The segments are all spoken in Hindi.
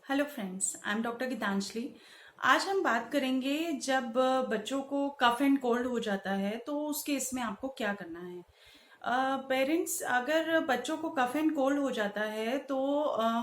Hello friends, I am doctor Gitanjali. आज हम बात करेंगे जब बच्चों को कफ एंड कोल्ड हो जाता है तो उस केस में आपको क्या करना है। पेरेंट्स, अगर बच्चों को कफ एंड कोल्ड हो जाता है तो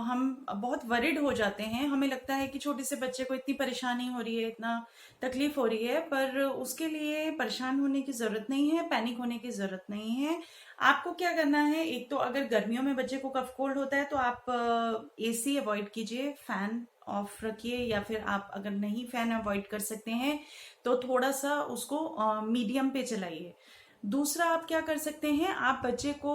हम बहुत वरिड हो जाते हैं। हमें लगता है कि छोटे से बच्चे को इतनी परेशानी हो रही है, इतना तकलीफ हो रही है, पर उसके लिए परेशान होने की जरूरत नहीं है, पैनिक होने की जरूरत नहीं है। आपको क्या करना है, एक तो अगर गर्मियों में बच्चे को कफ कोल्ड होता है तो आप एसी अवॉइड कीजिए, फैन ऑफ रखिए, या फिर आप अगर नहीं फैन अवॉइड कर सकते हैं तो थोड़ा सा उसको मीडियम पे चलाइए। दूसरा आप क्या कर सकते हैं, आप बच्चे को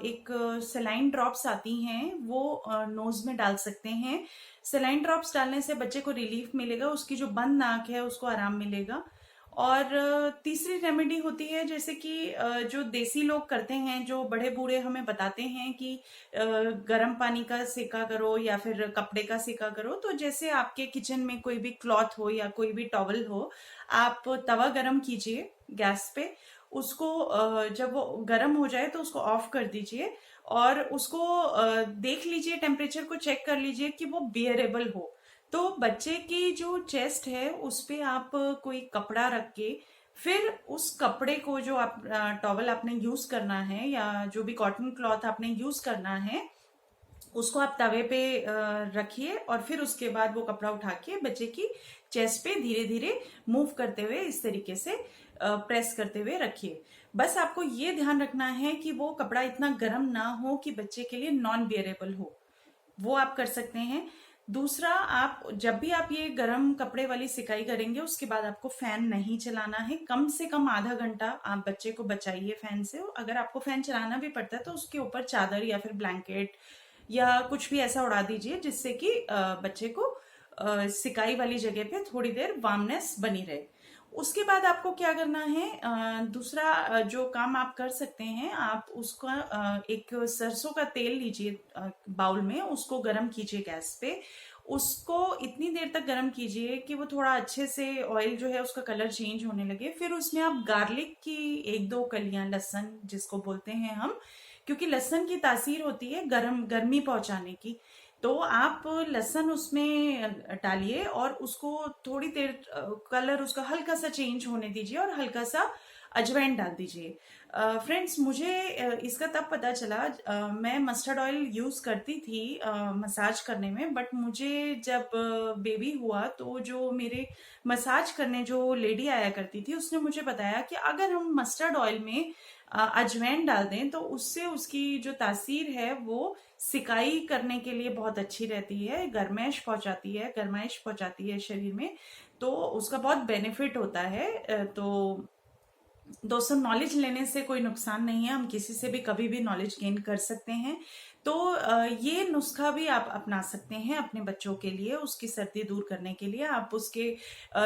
एक सेलाइन ड्रॉप्स आती हैं वो नोज में डाल सकते हैं। सेलाइन ड्रॉप्स डालने से बच्चे को रिलीफ मिलेगा, उसकी जो बंद नाक है उसको आराम मिलेगा। और तीसरी रेमेडी होती है, जैसे कि जो देसी लोग करते हैं, जो बड़े बूढ़े हमें बताते हैं कि गर्म पानी का सेका करो या फिर कपड़े का सेका करो। तो जैसे आपके किचन में कोई भी क्लॉथ हो या कोई भी टॉवल हो, आप तवा गरम कीजिए गैस पे। उसको जब वो गरम हो जाए तो उसको ऑफ कर दीजिए और उसको देख लीजिए, टेम्परेचर को चेक कर लीजिए कि वो बियरेबल हो। तो बच्चे की जो चेस्ट है उस पे आप कोई कपड़ा रख के, फिर उस कपड़े को, जो आप टॉवल आपने यूज करना है या जो भी कॉटन क्लॉथ आपने यूज करना है, उसको आप तवे पे रखिए और फिर उसके बाद वो कपड़ा उठा के बच्चे की चेस्ट पे धीरे धीरे मूव करते हुए, इस तरीके से प्रेस करते हुए रखिए। बस आपको ये ध्यान रखना है कि वो कपड़ा इतना गर्म ना हो कि बच्चे के लिए नॉन बियरेबल हो। वो आप कर सकते हैं। दूसरा, आप जब भी आप ये गर्म कपड़े वाली सिकाई करेंगे उसके बाद आपको फैन नहीं चलाना है। कम से कम आधा घंटा आप बच्चे को बचाइए फैन से। अगर आपको फैन चलाना भी पड़ता है तो उसके ऊपर चादर या फिर ब्लैंकेट या कुछ भी ऐसा उड़ा दीजिए जिससे कि बच्चे को सिकाई वाली जगह पे थोड़ी देर वार्मनेस बनी रहे। उसके बाद आपको क्या करना है, दूसरा जो काम आप कर सकते हैं, आप उसका एक सरसों का तेल लीजिए बाउल में, उसको गरम कीजिए गैस पे। उसको इतनी देर तक गरम कीजिए कि वो थोड़ा अच्छे से ऑयल जो है उसका कलर चेंज होने लगे। फिर उसमें आप गार्लिक की एक दो कलियां, लहसुन जिसको बोलते हैं हम, क्योंकि लहसुन की तासीर होती है गर्मी पहुंचाने की। तो आप लहसुन उसमें डालिए और उसको थोड़ी देर कलर उसका हल्का सा चेंज होने दीजिए और हल्का सा अजवाइन डाल दीजिए। फ्रेंड्स, मुझे इसका तब पता चला, मैं मस्टर्ड ऑयल यूज करती थी मसाज करने में, बट मुझे जब बेबी हुआ तो जो मेरे मसाज करने जो लेडी आया करती थी उसने मुझे बताया कि अगर हम मस्टर्ड ऑयल में अजवाइन डाल दें तो उससे उसकी जो तासीर है वो सिकाई करने के लिए बहुत अच्छी रहती है, गर्माइश पहुंचाती है शरीर में। तो उसका बहुत बेनिफिट होता है। तो दोस्तों, नॉलेज लेने से कोई नुकसान नहीं है, हम किसी से भी कभी भी नॉलेज गेन कर सकते हैं। तो ये नुस्खा भी आप अपना सकते हैं अपने बच्चों के लिए, उसकी सर्दी दूर करने के लिए। आप उसके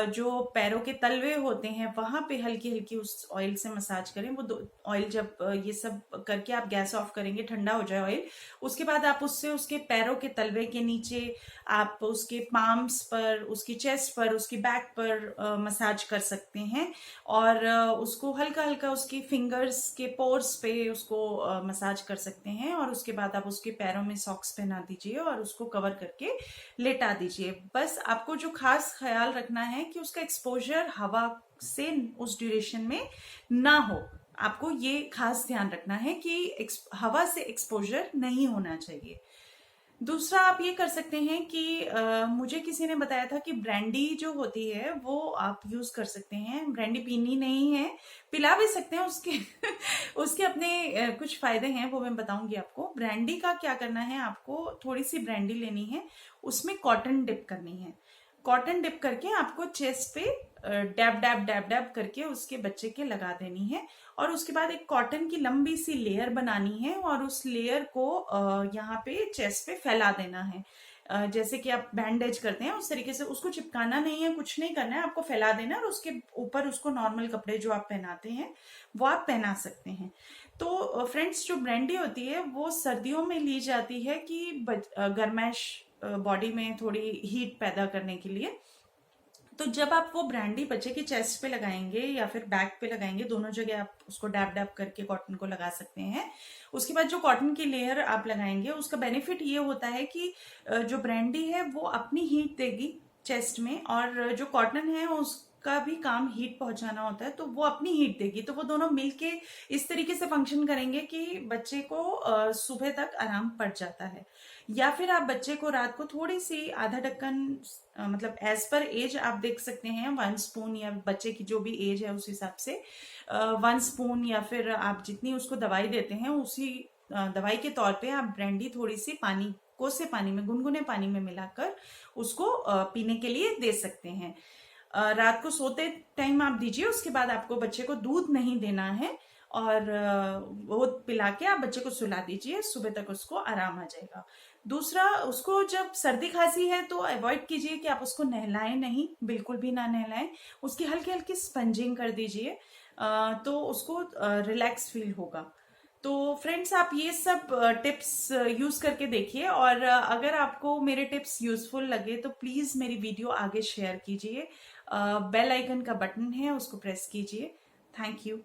जो पैरों के तलवे होते हैं वहां पे हल्की हल्की उस ऑयल से मसाज करें। वो ऑयल जब ये सब करके आप गैस ऑफ करेंगे, ठंडा हो जाए ऑयल, उसके बाद आप उससे उसके पैरों के तलवे के नीचे, आप उसके पाम्स पर, उसकी चेस्ट पर, उसकी बैक पर मसाज कर सकते हैं। और उसको हल्का हल्का उसकी फिंगर्स के पोर्स पे उसको मसाज कर सकते हैं। और उसके बाद आप उसके पैरों में सॉक्स पहना दीजिए और उसको कवर करके लेटा दीजिए। बस आपको जो खास ख्याल रखना है कि उसका एक्सपोजर हवा से उस ड्यूरेशन में ना हो। आपको ये खास ध्यान रखना है कि हवा से एक्सपोजर नहीं होना चाहिए। दूसरा आप ये कर सकते हैं कि मुझे किसी ने बताया था कि ब्रांडी जो होती है वो आप यूज कर सकते हैं। ब्रांडी पीनी नहीं है, पिला भी सकते हैं, उसके उसके अपने कुछ फायदे हैं, वो मैं बताऊंगी आपको। ब्रांडी का क्या करना है, आपको थोड़ी सी ब्रांडी लेनी है, उसमें कॉटन डिप करनी है। कॉटन डिप करके आपको चेस्ट पे डैब डैब डैब डैब करके उसके बच्चे के लगा देनी है। और उसके बाद एक कॉटन की लंबी सी लेयर बनानी है और उस लेयर को यहाँ पे चेस्ट पे फैला देना है। जैसे कि आप बैंडेज करते हैं उस तरीके से उसको चिपकाना नहीं है, कुछ नहीं करना है, आपको फैला देना है और उसके ऊपर उसको नॉर्मल कपड़े जो आप पहनाते हैं वो आप पहना सकते हैं। तो फ्रेंड्स, जो ब्रांडी होती है वो सर्दियों में ली जाती है कि गर्माइश बॉडी में थोड़ी हीट पैदा करने के लिए। तो जब आप वो ब्रांडी बच्चे की चेस्ट पे लगाएंगे या फिर बैक पे लगाएंगे, दोनों जगह आप उसको डैब डैब करके कॉटन को लगा सकते हैं। उसके बाद जो कॉटन की लेयर आप लगाएंगे, उसका बेनिफिट ये होता है कि जो ब्रांडी है वो अपनी हीट देगी चेस्ट में, और जो कॉटन है उसका भी काम हीट पहुंचाना होता है, तो वो अपनी हीट देगी। तो वो दोनों मिलके इस तरीके से फंक्शन करेंगे कि बच्चे को सुबह तक आराम पड़ जाता है। या फिर आप बच्चे को रात को थोड़ी सी आधा ढक्कन, मतलब एज पर एज आप देख सकते हैं 1 स्पून, या बच्चे की जो भी एज है उस हिसाब से 1 स्पून, या फिर आप जितनी उसको दवाई देते हैं उसी दवाई के तौर पे आप ब्रांडी थोड़ी सी पानी, कोसे पानी में, गुनगुने पानी में मिलाकर उसको पीने के लिए दे सकते हैं। रात को सोते टाइम आप दीजिए। उसके बाद आपको बच्चे को दूध नहीं देना है, और वो पिला के आप बच्चे को सुला दीजिए, सुबह तक उसको आराम आ जाएगा। दूसरा, उसको जब सर्दी खांसी है तो अवॉइड कीजिए कि आप उसको नहलाएं नहीं, बिल्कुल भी ना नहलाएं। उसकी हल्की हल्की स्पंजिंग कर दीजिए, तो उसको रिलैक्स फील होगा। तो फ्रेंड्स, आप ये सब टिप्स यूज करके देखिए, और अगर आपको मेरे टिप्स यूजफुल लगे तो प्लीज मेरी वीडियो आगे शेयर कीजिए। बेल आइकन का बटन है, उसको प्रेस कीजिए। Thank you.